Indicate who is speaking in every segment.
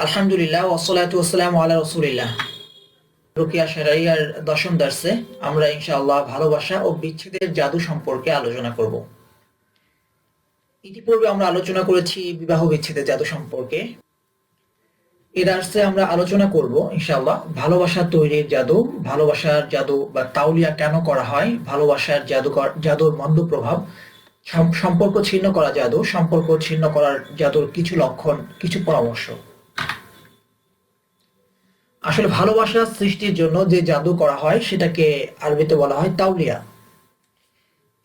Speaker 1: আলহামদুলিল্লাহ ওয়াসসালাতু ওয়াসসালামু আলা রাসূলিল্লাহ। রুকিয়া শারঈয়ার 10ম দর্সে আমরা ইনশাআল্লাহ ভালোবাসা ও বিচ্ছেদের জাদু সম্পর্কে আলোচনা করব। ইতিপূর্বে আমরা আলোচনা করেছি বিবাহ বিচ্ছেদের জাদু সম্পর্কে। এই দর্সে আমরা আলোচনা করব ইনশাআল্লাহ ভালোবাসা তৈরির জাদু, ভালোবাসার জাদু বা তাওলিয়া কেন করা হয়, ভালোবাসার জাদুর মন্দ প্রভাব, সম্পর্ক ছিন্ন করা জাদু, সম্পর্ক ছিন্ন করার জাদুর কিছু লক্ষণ, কিছু পরামর্শ। আসলে ভালোবাসা সৃষ্টির জন্য যে জাদু করা হয় সেটাকে আরবিতে বলা হয় তাওলিয়া।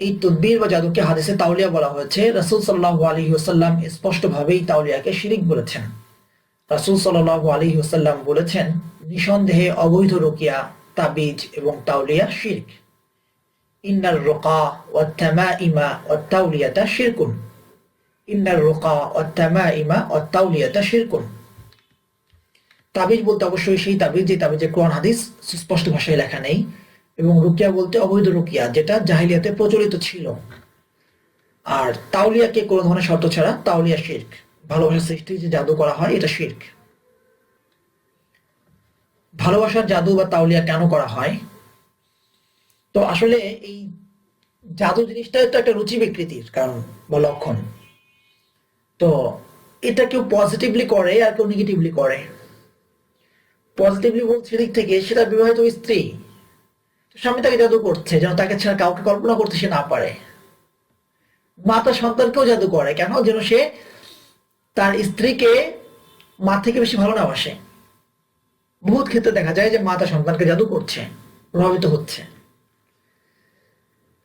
Speaker 1: এই তদবির বা জাদুকে হাদিসে তাওলিয়া বলা হয়েছে। রাসূল সাল্লাল্লাহু আলাইহি ওয়াসাল্লাম স্পষ্টভাবেই তাওলিয়াকে শিরক বলেছেন। রাসূল সাল্লাল্লাহু আলাইহি ওয়াসাল্লাম বলেছেন, নিঃসন্দেহে অবৈধ রুকিয়া, তাবিজ এবং তাওলিয়া শিরক। ইন্নার রুকা ওয়াত তামাইমা ওয়াত তাওলিয়াতা শিরকুন। ইন্নার রুকা ওয়াত তামাইমা ওয়াত তাওলিয়াতা শিরকুন। তাবিজ বলতে অবশ্যই সেই তাবিজ যে তাবিজে কোরআন হাদিস সুস্পষ্ট ভাষায় লেখা নেই, এবং রুকিয়া বলতে অবৈধ রুকিয়া যেটা জাহিলিয়াতে প্রচলিত ছিল। আর তাওলিয়াকে কোনো ধরনের শর্ত ছাড়া তাওলিয়া শিরক। ভালোবাসার সৃষ্টি যে জাদু করা হয় এটা শিরক। ভালোবাসার জাদু বা তাওলিয়া কেন করা হয়? তো আসলে এই জাদু জিনিসটা তো একটা রুচি বিকৃতির কারণ বা লক্ষণ। তো এটা কেউ পজিটিভলি করে আর কেউ নেগেটিভলি করে। পজিটিভলি বলছে দিক থেকে সেটা বিবাহিত স্ত্রী, স্বামী তাকে জাদু করছে যেন তাকে ছাড়া কাউকে কল্পনা করতে সে না পারে। মা তার সন্তানকেও জাদু করে কেন? যেন সে তার স্ত্রীকে মা থেকে বেশি ভালো না বাসে। বহুত ক্ষেত্রে দেখা যায় যে মা তার সন্তানকে জাদু করছে, প্রভাবিত হচ্ছে।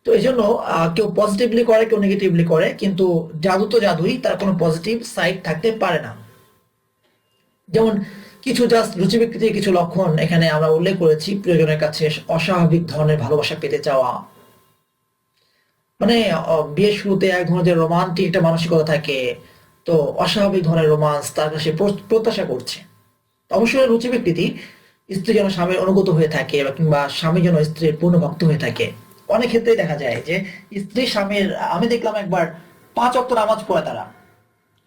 Speaker 1: তো এই জন্য কেউ পজিটিভলি করে কেউ নেগেটিভলি করে, কিন্তু জাদু তো জাদুই, তার কোনো পজিটিভ সাইড থাকতে পারে না। যেমন কিছু জাস্ট রুচি বিকৃতির কিছু লক্ষণ এখানে আমরা উল্লেখ করেছি। প্রিয়জনের কাছে অস্বাভাবিক ধরনের ভালোবাসা পেতে চাওয়া, মানে বিয়ের শুরুতে এক ধরনের রোমান্টিক একটা মানসিকতা থাকে, তো অস্বাভাবিক ধরনের রোমান্স তার কাছে প্রত্যাশা করছে। অবশ্যই রুচি বিকৃতি, স্ত্রী যেন স্বামীর অনুগত হয়ে থাকে বা কিংবা স্বামী যেন স্ত্রীর পূর্ণ ভক্ত হয়ে থাকে। অনেক ক্ষেত্রেই দেখা যায় যে স্ত্রী স্বামীর, আমি দেখলাম একবার 5 ওয়াক্ত নামাজ পড়ে তারা,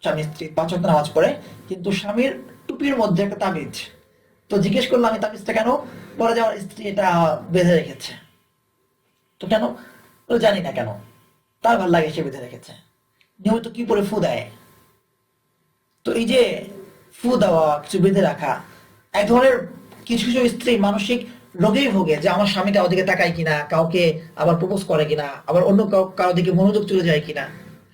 Speaker 1: স্বামী স্ত্রী 5 ওয়াক্ত নামাজ পড়ে, কিন্তু স্বামীর টুপির মধ্যে একটা তাবিজ। তো জিজ্ঞেস করলাম এই তাবিজটা কেন? বলে যে আমার স্ত্রী এটা বেঁধে রেখেছে। তো কেন? বলে জানি না কেন, তার ভাল লাগে সে বেঁধে রেখেছে। নিয়মিত কি পরে ফু দেয়। তো এই যে ফু দেওয়া, কিছু বেঁধে রাখা, এক ধরনের কিছু কিছু স্ত্রী মানসিক রোগেই ভোগে যে আমার স্বামী কারো দিকে তাকায় কিনা, কাউকে আবার প্রপোজ করে কিনা, আবার অন্য কারো দিকে মনোযোগ চলে যায় কিনা।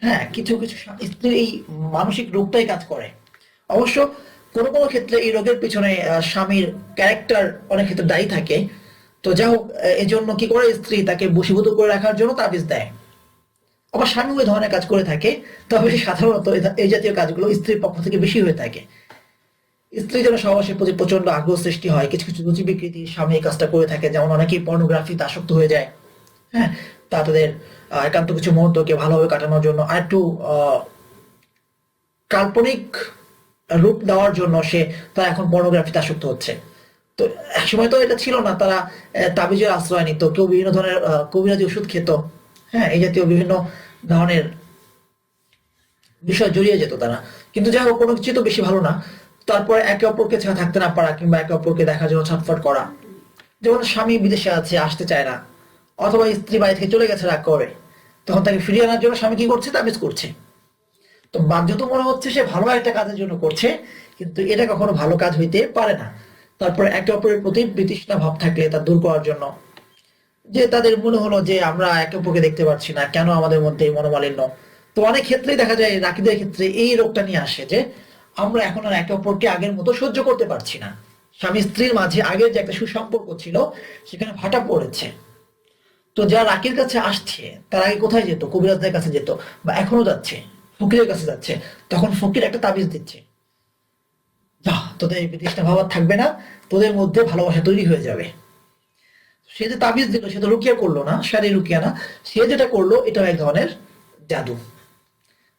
Speaker 1: হ্যাঁ, কিছু কিছু স্ত্রীর এই মানসিক রোগটাই কাজ করে। অবশ্য কোনো কোনো ক্ষেত্রে এই রোগের পিছনে স্বামীর ক্যারেক্টার অনেক ক্ষেত্রে দায়ী থাকে। তো যাই হোক, এই জন্য কি করে স্ত্রী তাকে বশীভূত করে রাখার জন্য তাবিজ দেয়। আবার স্বামী ওই ধরনের কাজ করে থাকে, তবে সাধারণত এই জাতীয় কাজগুলো স্ত্রীর পক্ষ থেকে বেশি হয়ে থাকে। স্ত্রী যেন সহবাসের প্রতি প্রচন্ড আগ্রহ সৃষ্টি হয়, কিছু কিছু রুচি বিকৃতি স্বামী এই কাজটা করে থাকে। যেমন অনেকেই পর্নোগ্রাফিতে আসক্ত হয়ে যায়। হ্যাঁ, তাদের একান্ত কিছু মুহূর্তকে ভালোভাবে কাটানোর জন্য আর একটু কাল্পনিক রূপ দেওয়ার জন্য তারা এখন পর্নোগ্রাফিতে আসক্ত হচ্ছে। তো একসময় তো এটা ছিল না, তারা তাবিজের আশ্রয় নিত, কেউ বিভিন্ন ধরনের কবিরাজি ওষুধ খেত। হ্যাঁ, এই জাতীয় বিভিন্ন ধরনের বিষয় জড়িয়ে যেত তারা। কিন্তু যাই হোক, কোনো কিছু তো বেশি ভালো না। তারপরে একে অপরকে ছাড়া থাকতে না পারা কিংবা একে অপরকে দেখার জন্য ছটফট করা। যেমন স্বামী বিদেশে আছে, আসতে চায় না, অথবা স্ত্রী বাড়ি থেকে চলে গেছে রাগ করে, তখন তাকে ফিরিয়ে আনার জন্য স্বামী কি করছে? তাবিজ করছে। তো বাধ্যত মনে হচ্ছে সে ভালো একটা কাজের জন্য করছে, কিন্তু এটা কখনো ভালো কাজ হইতে পারে না। তারপরে একে অপরের প্রতি বিতৃষ্ণা ভাব থাকলে তা দূর করার জন্য, যে তাদের মনে হলো যে আমরা একে অপরকে দেখতে পাচ্ছি না, কেন আমাদের মধ্যে এই মনোমালিন্য। তো অনেক ক্ষেত্রেই দেখা যায় রাকিদের ক্ষেত্রে এই রোগটা নিয়ে আসে যে আমরা এখন আর একে অপরকে আগের মতো সহ্য করতে পারছি না। স্বামী স্ত্রীর মাঝে আগের যে একটা সুসম্পর্ক ছিল সেখানে ভাটা পড়েছে। তো যারা রাকির কাছে আসছে তার আগে কোথায় যেত? কবিরাজদের কাছে যেত, বা এখনো যাচ্ছে, ফকিরের কাছে যাচ্ছে। তখন ফকির একটা তাবিজ দিচ্ছে, যা তোদের এই বিতৃষ্ণা ভাব আর থাকবে না, তোদের মধ্যে ভালোবাসা তৈরি হয়ে যাবে। সে যে তাবিজ দিল সে তো রুকিয়া করলো না, শারীর রুকিয়া না, সে যেটা করলো এটা এক ধরনের জাদু।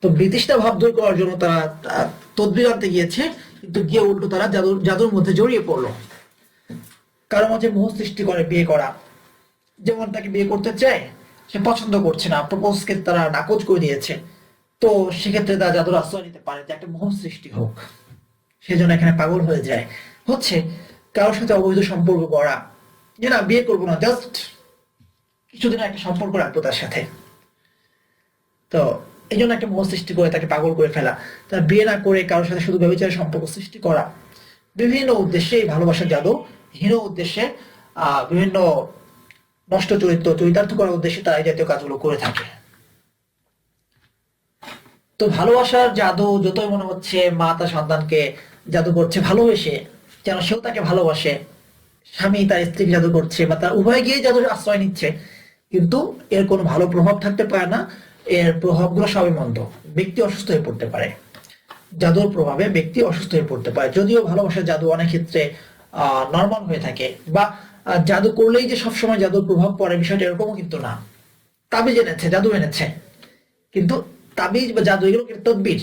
Speaker 1: তো বিতৃষ্ণা ভাব দূর করার জন্য তারা তদবির আনতে গিয়েছে, কিন্তু গিয়ে উল্টো তারা জাদুর মধ্যে জড়িয়ে পড়লো। কারো মাঝে মোহ সৃষ্টি করে বিয়ে করা। যেমন তাকে বিয়ে করতে চায়, সে পছন্দ করছে না, প্রপোজকে তারা নাকচ করে দিয়েছে। তো সেক্ষেত্রে তারা জাদুর আশ্রয় নিতে পারে যে একটা মোহ সৃষ্টি হোক, সেজন্য এখানে পাগল হয়ে যায়। হচ্ছে কারোর সাথে অবৈধ সম্পর্ক করা, যে না বিয়ে করবো না, জাস্ট কিছুদিন একটা সম্পর্ক রাখবো তার সাথে। তো এই জন্য একটা মোহ সৃষ্টি করে তাকে পাগল করে ফেলা, তার বিয়ে না করে কারোর সাথে শুধু ব্যভিচারের সম্পর্ক সৃষ্টি করা, বিভিন্ন উদ্দেশ্যে এই ভালোবাসার জাদু, হীন উদ্দেশ্যে বিভিন্ন নষ্ট চরিতার্থ করার উদ্দেশ্যে তারা এই জাতীয় কাজগুলো করে থাকে। তো ভালোবাসার জাদু যতই মনে হচ্ছে মা তার সন্তানকে জাদু করছে ভালোবেসে, যেন সেও তাকে ভালোবাসে, স্বামী তার স্ত্রীকে জাদু করছে বা তার উভয় গিয়ে জাদুর আশ্রয় নিচ্ছে, কিন্তু এর কোনো ভালো প্রভাব থাকতে পারে না। এর প্রভাবগুলো সবই মন্দ। ব্যক্তি অসুস্থ হয়ে পড়তে পারে, জাদুর প্রভাবে ব্যক্তি অসুস্থ হয়ে পড়তে পারে। যদিও ভালোবাসার জাদু অনেক ক্ষেত্রে নর্মাল হয়ে থাকে, বা জাদু করলেই যে সবসময় জাদুর প্রভাব পড়ে বিষয়টা এরকমও কিন্তু না। তাবিজ এনেছে, জাদু এনেছে, কিন্তু তাবিজ বা জাদু এগুলো কিন্তু তদবির,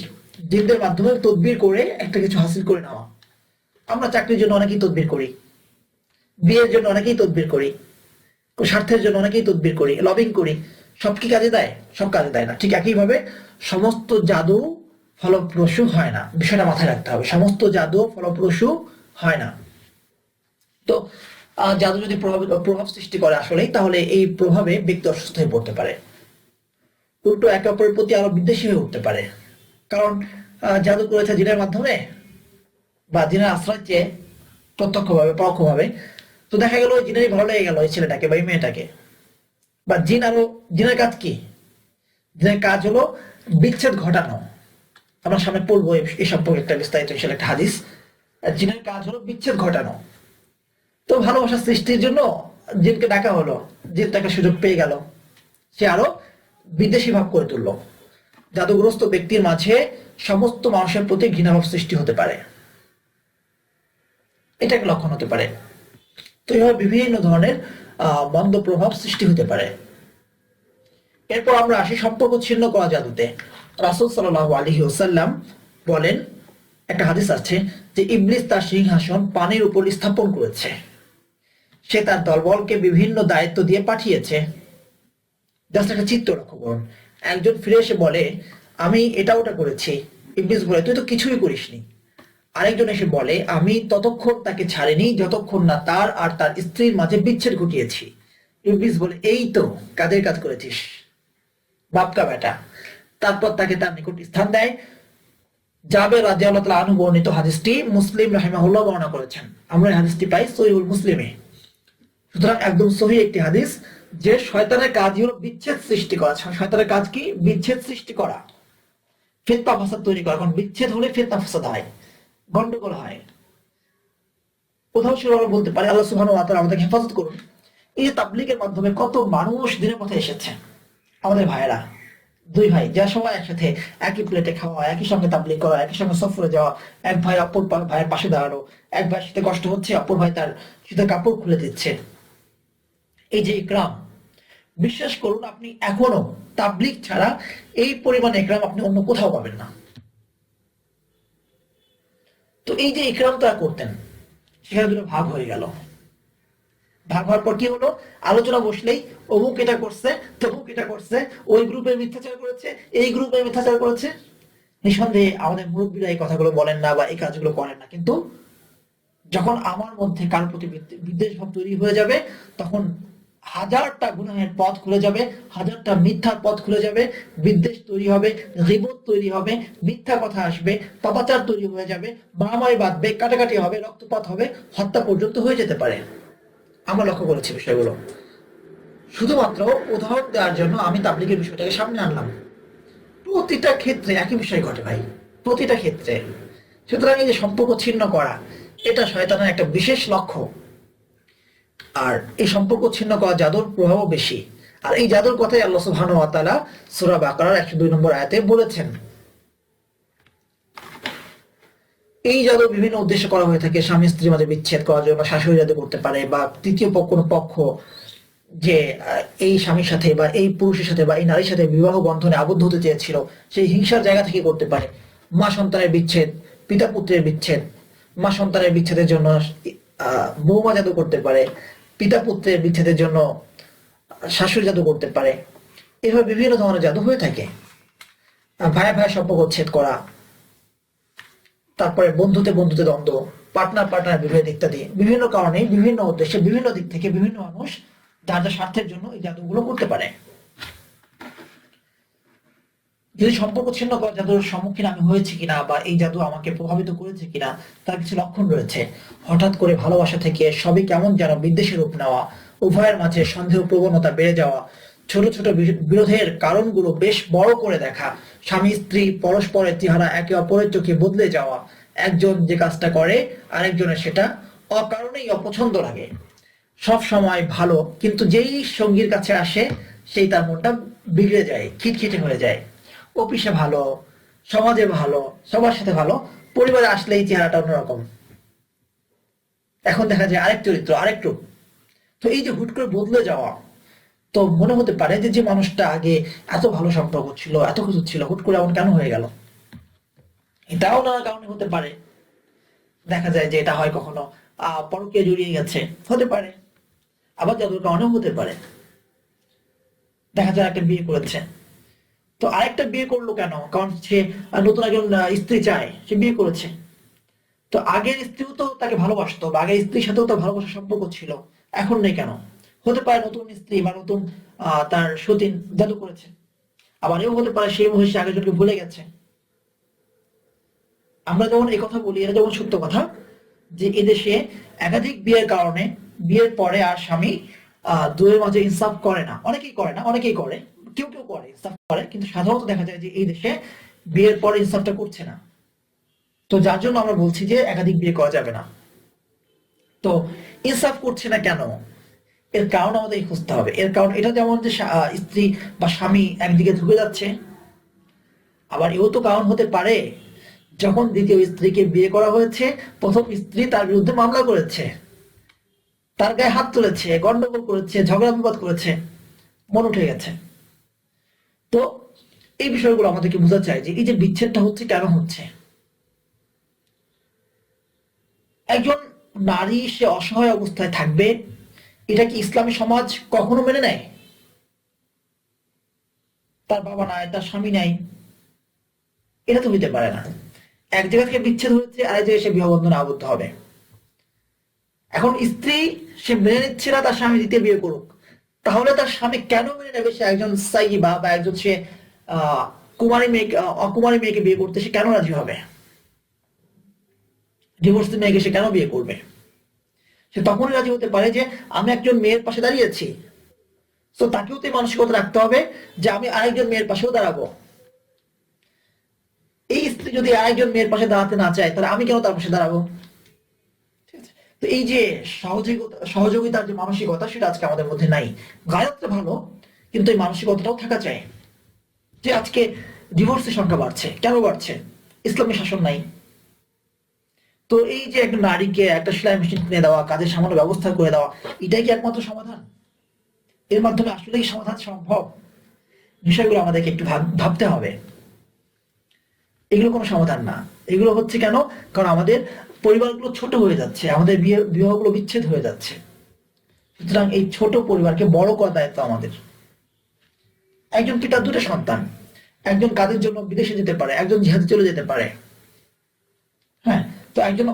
Speaker 1: জিনদের মাধ্যমে তদবির করে একটা কিছু হাসিল করে নেওয়া। আমরা চাকরির জন্য অনেকেই তদবির করি, বিয়ের জন্য অনেকেই তদবির করি, স্বার্থের জন্য অনেকেই তদবির করি, লবিং করি। সব কি কাজে দেয়? সব কাজে দেয় না। ঠিক একইভাবে সমস্ত জাদু ফলপ্রসূ হয় না, বিষয়টা মাথায় রাখতে হবে। সমস্ত জাদু ফলপ্রসূ হয় না। তো জাদু যদি প্রভাব সৃষ্টি করে আসলেই, তাহলে এই প্রভাবে ব্যক্তি অসুস্থ হয়ে পড়তে পারে, উল্টো একে অপরের প্রতি আরো বিদ্বেষী হয়ে উঠতে পারে। কারণ জাদু করেছে জিনের মাধ্যমে বা জিনের আশ্রয় চেয়ে, প্রত্যক্ষভাবে পরোক্ষভাবে। তো দেখা গেল ওই জিনেরই ভালো লেগে গেল এই ছেলেটাকে বা এই মেয়েটাকে। বা জিনের কাজ কি? জিনের কাজ হলো বিচ্ছেদ ঘটানো। আমরা সামনে পড়বো এই সম্পর্কে একটা বিস্তারিত একটা হাদিস। জিনের কাজ হলো বিচ্ছেদ ঘটানো। তো ভালোবাসা সৃষ্টির জন্য জিনকে ডাকা হলো, জিন তাকে সুযোগ পেয়ে গেল, সে আরো বিদ্বেষী ভাব করে তুললো। জাদুগ্রস্ত ব্যক্তির মাঝে সমস্ত মানুষের প্রতি ঘৃণাভাব সৃষ্টি হতে পারে, এটা একটা লক্ষণ হতে পারে। তো এইভাবে বিভিন্ন ধরনের মন্দ প্রভাব সৃষ্টি হতে পারে। এরপর আমরা আসি সম্পর্ক ছিন্ন করা জাদুতে। রাসূল সাল্লাল্লাহু আলাইহি ওয়াসাল্লাম বলেন, একটা হাদিস আছে যে ইবলিস তার সিংহাসন পানির উপর স্থাপন করেছে, সে তার দলবলকে বিভিন্ন দায়িত্ব দিয়ে পাঠিয়েছে। জাস্ট একটা চিত্র লক্ষ্য করুন। একজন ফিরে এসে বলে আমি এটা ওটা করেছি, ইবলিস বলে তুই তো কিছুই করিসনি। আরেকজন এসে বলে আমি ততক্ষণ তাকে ছাড়িনি যতক্ষণ না তার আর তার স্ত্রীর মাঝে বিচ্ছেদ ঘটিয়েছি। ইবলিস বলে এই তো কাদের কাজ করেছিস, বাপকা বেটা। তারপর তাকে তার নিকট স্থান দেয়। জাবের রাদিয়াল্লাহু তাআলা আনহু বর্ণিত হাদিসটি মুসলিম রাহিমাহুল্লাহ বর্ণনা করেছেন। আমরা এই হাদিসটি পাই সহিহুল মুসলিমে। সুতরাং একদম সহিহ একটি হাদিস, যে শয়তানের কাজ হলো বিচ্ছেদ সৃষ্টি করা। শয়তানের কাজ কি? বিচ্ছেদ সৃষ্টি করা, ফিতনা ফাসাদ তৈরি করা। কারণ বিচ্ছেদ হলে ফিতনা ফাসাদ হয়, গন্ডগোল হয়। উদাহরণস্বরূপ আমরা বলতে পারি আল্লাহ সুবহানাহু ওয়া তাআলা আমাদেরকে হেফাজত করুন, এই যে তাবলীগের মাধ্যমে কত মানুষ দিনের পথে এসেছে। আমাদের ভাইয়েরা, দুই ভাই যা সবাই একসাথে একই প্লেটে খাওয়া, একই সঙ্গে তাবলীগ করা, একই সঙ্গে সফরে যাওয়া, এক ভাই অপর ভাইয়ের পাশে দাঁড়ানো, এক ভাই শীতে কষ্ট হচ্ছে অপর ভাই তার শীতের কাপড় খুলে দিচ্ছে। এই যে ইকরাম, বিশ্বাস করুন আপনি এখনো তাবলীগ ছাড়া এই পরিমাণ ইকরাম আপনি অন্য কোথাও পাবেন না। তো এই যে ইকরাম তারা করতেন, সেখানে দুটো ভাগ হয়ে গেল। ভাগ হওয়ার পর কি হলো? আলোচনা বসলেই অমুক এটা করছে, তমুক এটা করছে, ওই গ্রুপে মিথ্যাচার করেছে, এই গ্রুপে মিথ্যাচার করেছে। নিঃসন্দেহে আমাদের মুরব্বীরা এই কথাগুলো বলেন না বা এই কাজগুলো করেন না, কিন্তু যখন আমার মধ্যে কার প্রতি বিদ্বেষ ভাব তৈরি হয়ে যাবে, তখন হাজারটা গুনাহের পথ খুলে যাবে, হাজারটা মিথ্যার পথ খুলে যাবে, বিদ্বেষ তৈরি হবে, গীবত তৈরি হবে, মিথ্যা কথা আসবে, পাপাচার তৈরি হয়ে যাবে, মারামারি বাঁধবে, কাটাকাটি হবে, রক্তপাত হবে, হত্যা পর্যন্ত হয়ে যেতে পারে। আমরা লক্ষ্য করেছি বিষয়গুলো। শুধুমাত্র উদাহরণ দেওয়ার জন্য আমি তাবলীগের বিষয়টাকে সামনে আনলাম। প্রতিটা ক্ষেত্রে একই বিষয় ঘটে ভাই, প্রতিটা ক্ষেত্রে। সুতরাং এই যে সম্পর্ক ছিন্ন করা, এটা শয়তানের একটা বিশেষ লক্ষ্য। আর এই সম্পর্ক ছিন্ন করা জাদুর প্রভাবও বেশি। আর এই জাদুর কথাই আল্লাহ সুবহানাহু ওয়া তাআলা সূরা বাকারার 102 নম্বর আয়াতে বলেছেন। এই জাদু বিভিন্ন উদ্দেশ্যে করা হয়ে থাকে। স্বামী স্ত্রীর মাঝে বিচ্ছেদ করার জন্য শাশুড়ি জাদু করতে পারে, বা তৃতীয় কোনো পক্ষ যে এই স্বামীর সাথে বা এই পুরুষের সাথে বা এই নারীর সাথে বিবাহ বন্ধনে আবদ্ধ হতে চেয়েছিল, সেই হিংসার জায়গা থেকে করতে পারে। মা সন্তানের বিচ্ছেদ, পিতা পুত্রের বিচ্ছেদ, মা সন্তানের বিচ্ছেদের জন্য বৌমা জাদু করতে পারে, পিতা পুত্রের বিচ্ছেদের জন্য শাশুড়ি জাদু করতে পারে। এভাবে বিভিন্ন ধরনের জাদু হয়ে থাকে। ভাইয়া ভাইয়া সম্পর্ক ছেদ করা, তারপরে বন্ধুতে বন্ধুতে দ্বন্দ্ব, পার্টনার পার্টনার বিভেদ ইত্যাদি বিভিন্ন কারণে, বিভিন্ন উদ্দেশ্যে, বিভিন্ন দিক থেকে বিভিন্ন মানুষ যার যার স্বার্থের জন্য এই জাদুগুলো করতে পারে। যদি সম্পর্ক ছিন্ন করা জাদুর সম্মুখীন আমি হয়েছি কিনা বা এই জাদু আমাকে প্রভাবিত করেছে কিনা তার কিছু লক্ষণ রয়েছে। হঠাৎ করে ভালোবাসা থেকে সবই কেমন যেন বিদ্বেষের রূপ নেওয়া, উভয়ের মাঝে সন্দেহ প্রবণতা বেড়ে যাওয়া, ছোট ছোট বিরোধের কারণগুলো বেশ বড় করে দেখা, স্বামী স্ত্রী পরস্পরের চেহারা একে অপরের চোখে বদলে যাওয়া, একজন যে কাজটা করে আরেকজনের সেটা অকারণেই অপছন্দ লাগে, সব সময় ভালো কিন্তু যেই সঙ্গীর কাছে আসে সেই তার মনটা বিগড়ে যায়, খিটখিটে হয়ে যায়। অফিসে ভালো, সমাজে ভালো, সবার সাথে ভালো, পরিবারে আসলে এই চেহারাটা অন্যরকম, এখন দেখা যায় আরেক চরিত্র, আরেক রূপ। তো এই যে হুট করে বদলে যাওয়া, তো মনে হতে পারে যে যে মানুষটা আগে এত ভালো সম্পর্ক ছিল, এত কিছু ছিল, হুট করে এমন কেন হয়ে গেল। এটাও নানা কারণে হতে পারে। দেখা যায় যে এটা হয় কখনো পরকীয়া জড়িয়ে গেছে, হতে পারে। আবার জাদুর কারণেও হতে পারে। দেখা যায় একটা বিয়ে করেছে, তো আরেকটা বিয়ে করলো কেন, কারণ সে নতুন একজন স্ত্রী চায়, সে বিয়ে করেছে। তো আগের স্ত্রীও তো তাকে ভালোবাসতো বা আগের স্ত্রীর সাথেও তার ভালোবাসার সম্পর্ক ছিল, এখন নেই কেন। হতে পারে নতুন স্ত্রী বা নতুন তার সতীন জাদু করেছে। আবার এও হতে পারে সেই মহিষী আগের জনকে ভুলে গেছে। আমরা যেমন এই কথা বলি, এটা যেমন সত্য কথা যে এদেশে একাধিক বিয়ের কারণে বিয়ের পরে আর স্বামী দুয়ের মাঝে ইনসাফ করে না। অনেকেই করে না, অনেকেই করে, কেউ কেউ করে, ইনসাফ করে, কিন্তু সাধারণত দেখা যায় যে এই দেশে বিয়ের পরে ইনসাফটা করছে না। তো যার জন্য আমরা বলছি যে একাধিক বিয়ে করা যাবে না। তো ইনসাফ করছে না কেন, এর কারণ আমাদের খুঁজতে হবে। এর কারণ এটা যেমন যে স্ত্রী বা স্বামী একদিকে ঝুঁকে যাচ্ছে, আবার এও তো কারণ হতে পারে যখন দ্বিতীয় স্ত্রীকে বিয়ে করা হয়েছে, প্রথম স্ত্রী তার বিরুদ্ধে মামলা করেছে, তার গায়ে হাত তুলেছে, গন্ডগোল করেছে, ঝগড়া বিবাদ করেছে, মন উঠে গেছে। তো এই বিষয়গুলো আমাদেরকে বোঝা চাই যে এই যে বিচ্ছেদটা হচ্ছে কেন হচ্ছে। একজন নারী সে অসহায় অবস্থায় থাকবে, এটা কি ইসলামী সমাজ কখনো মেনে নেয়? তার বাবা নাই, তার স্বামী নাই, এটা তো হইতে পারে না। এক জায়গা থেকে বিচ্ছেদ হয়েছে, আরেক জায়গায় সে বিবাহ বন্ধনে আবদ্ধ হবে। এখন স্ত্রী সে মেনে নিচ্ছে না তার স্বামী দ্বিতীয় বিয়ে করুক, তাহলে তার স্বামী কেন মেনে নেবে সে একজন সাইয়িবা বা একজন সে কুমারী মেয়েকে, অকুমারী মেয়েকে বিয়ে করতে সে কেন রাজি হবে? ডিভোর্সি মেয়েকে সে কেন বিয়ে করবে? সে তখনই রাজি হতে পারে যে আমি একজন মেয়ের পাশে দাঁড়িয়েছি, তো তাকেও তো এই মানসিকতা রাখতে হবে যে আমি আরেকজন মেয়ের পাশেও দাঁড়াবো। এই স্ত্রী যদি আরেকজন মেয়ের পাশে দাঁড়াতে না চায় তাহলে আমি কেন তার পাশে দাঁড়াবো? ঠিক আছে? তো এই যে সহযোগিতার যে মানসিকতা সেটা আজকে আমাদের মধ্যে নাই। গায়ত্রে ভালো, কিন্তু এই মানসিকতাটাও থাকা চাই যে আজকে ডিভোর্সের সংখ্যা বাড়ছে, কেন বাড়ছে? ইসলামী শাসন নাই। তো এই যে একটা নারীকে একটা সেলাই মেশিন কিনে দেওয়া, কাজের সামান্য ব্যবস্থা করে দেওয়া, এটাই কি একমাত্র সমাধান? এর মাধ্যমে আসলে কি সমাধান সম্ভব? বিষয়গুলো আমাদেরকে একটু ভাবতে হবে। এগুলো কোনো সমাধান না। এগুলো হচ্ছে কেন, কারণ আমাদের পরিবারগুলো ছোট হয়ে যাচ্ছে, আমাদের বিবাহগুলো বিচ্ছেদ হয়ে যাচ্ছে। সুতরাং এই ছোট পরিবারকে বড় করার দায়িত্ব আমাদের। একজন পিতার দুটো সন্তান, একজন কাজের জন্য বিদেশে যেতে পারে, একজন জিহাদে চলে যেতে পারে। হ্যাঁ, তো একজন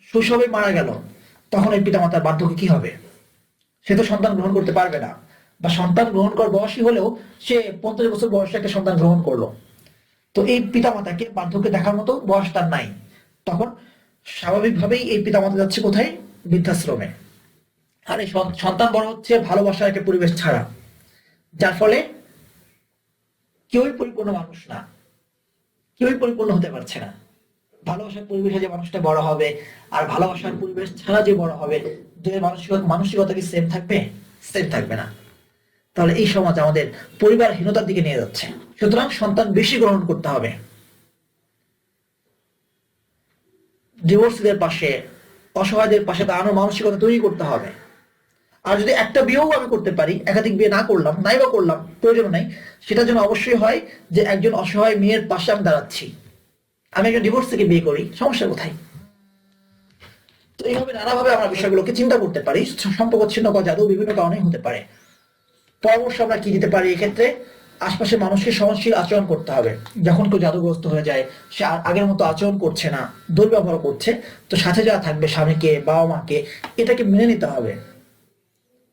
Speaker 1: শৈশবে মারা গেল, তখন এই পিতা মাতার বার্ধক্যে কি হবে? সে তো সন্তান গ্রহণ করতে পারবে না, বা সন্তান গ্রহণ করার বয়সী হলেও সে 50 বছর বয়সে একটা সন্তান গ্রহণ করলো, তো এই পিতামাতাকে বার্ধক্যে দেখার মতো বয়স তার নাই। তখন স্বাভাবিকভাবেই এই পিতামাতা যাচ্ছে কোথায়? বৃদ্ধাশ্রমে। আর এই সন্তান বড় হচ্ছে ভালোবাসার একটা পরিবেশ ছাড়া, যার ফলে কেউই পরিপূর্ণ মানুষ না, কেউই পরিপূর্ণ হতে পারছে না। ভালোবাসার পরিবেশে যে মানুষটা বড় হবে আর ভালোবাসার পরিবেশ ছাড়া যে বড় হবে, দুই মানসিকতা কি সেম থাকবে? সেম থাকবে না। তাহলে এই সমাজ আমাদের পরিবারহীনতার দিকে নিয়ে যাচ্ছে। সুতরাং সন্তান বেশি গ্রহণ করতে হবে। ডিভোর্সীদের পাশে, অসহায়দের পাশে দাঁড়ানোর মানসিকতা তৈরি করতে হবে। আর যদি একটা বিয়েও আমি করতে পারি, একাধিক বিয়ে না করলাম, নাই বা করলাম, প্রয়োজন নাই, সেটা যেন অবশ্যই হয় যে একজন অসহায় মেয়ের পাশে আমি দাঁড়াচ্ছি। আমি একজন ডিভোর্স থেকে বিয়ে করি, সমস্যা কোথায়? তো এইভাবে নানাভাবে আমরা বিষয়গুলোকে চিন্তা করতে পারি। সম্পর্ক ছিন্ন করা জাদু বিভিন্ন কারণে হতে পারে। পরামর্শ আমরা কি দিতে পারি এক্ষেত্রে? আশপাশের মানুষকে সহনশীল আচরণ করতে হবে। যখন কেউ জাদুগ্রস্ত হয়ে যায়, সে আর আগের মতো আচরণ করছে না, দুর্ব্যবহার করছে, তো সাথে যারা থাকবে, স্বামীকে, বাবা মাকে, এটাকে মেনে নিতে হবে।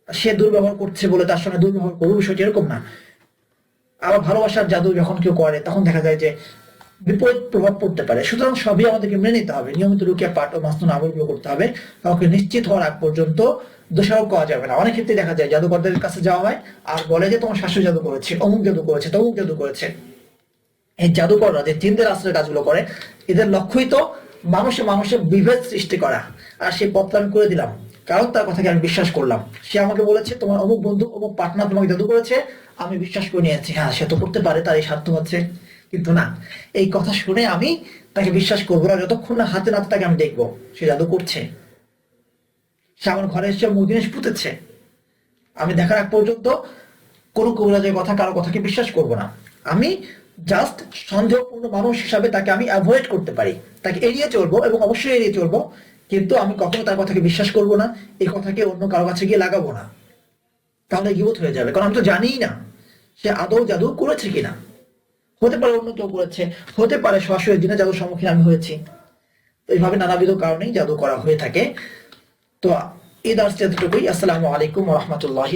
Speaker 1: সে দুর্ব্যবহার করছে বলে তার সঙ্গে দুর্ব্যবহার করবো, বিষয়টি এরকম না। আবার ভালোবাসার জাদু যখন কেউ করে, তখন দেখা যায় যে বিপরীত প্রভাব পড়তে পারে। সুতরাং সবই আমাদেরকে মেনে নিতে হবে। নিয়মিত রুকিয়া পাঠ ও মাসনুন আমলগুলো করতে হবে। কাউকে নিশ্চিত হওয়ার আগ পর্যন্ত দোষারোপ করা যাবে না। অনেক ক্ষেত্রে দেখা যায় জাদুকরদের কাছে যাওয়া হয় আর বলে যে তোমার শাশুড়ি জাদু করেছে, অমুক জাদু করেছে, তমুক জাদু করেছে। এই জাদুকররা যে জিনদের আশ্রয় কাজগুলো করে, এদের লক্ষ্যই তো মানুষে মানুষে বিভেদ সৃষ্টি করা। আর সেই পথটা আমি করে দিলাম, কারণ তার কথাকে আমি বিশ্বাস করলাম। সে আমাকে বলেছে তোমার অমুক বন্ধু, অমুক পার্টনার তোমাকে জাদু করেছে, আমি বিশ্বাস করে নিয়েছি, হ্যাঁ সে তো করতে পারে, তার এই সাধ্য আছে। কিন্তু না, এই কথা শুনে আমি তাকে বিশ্বাস করবো না যতক্ষণ না হাতে নাতে তাকে আমি দেখবো সে জাদু করছে, সে আমার ঘরে এসে অমুক জিনিস পুঁতেছে। আমি দেখার আগ পর্যন্ত কোনো কবিরাজের কথা, কারো কথাকে বিশ্বাস করব না। আমি জাস্ট সন্দেহপূর্ণ মানুষ হিসাবে তাকে আমি অ্যাভয়েড করতে পারি, তাকে এড়িয়ে চলবো, এবং অবশ্যই এড়িয়ে চলবো। কিন্তু আমি কখনো তার কথাকে বিশ্বাস করব না, এই কথাকে অন্য কারো কাছে গিয়ে লাগাবো না। তাহলে গিবত হয়ে যাবে, কারণ আমি তো জানিই না সে আদৌ জাদু করেছে কিনা। হতে পারে অন্য কেউ করেছে, হতে পারে সরাসরি জিনে জাদুর সম্মুখীন আমি হয়েছি। তো এইভাবে নানাবিধ কারণেই জাদু করা হয়ে থাকে। তো এই দার্স এতটুকুই। আসসালামু আলাইকুম ওয়া রাহমাতুল্লাহি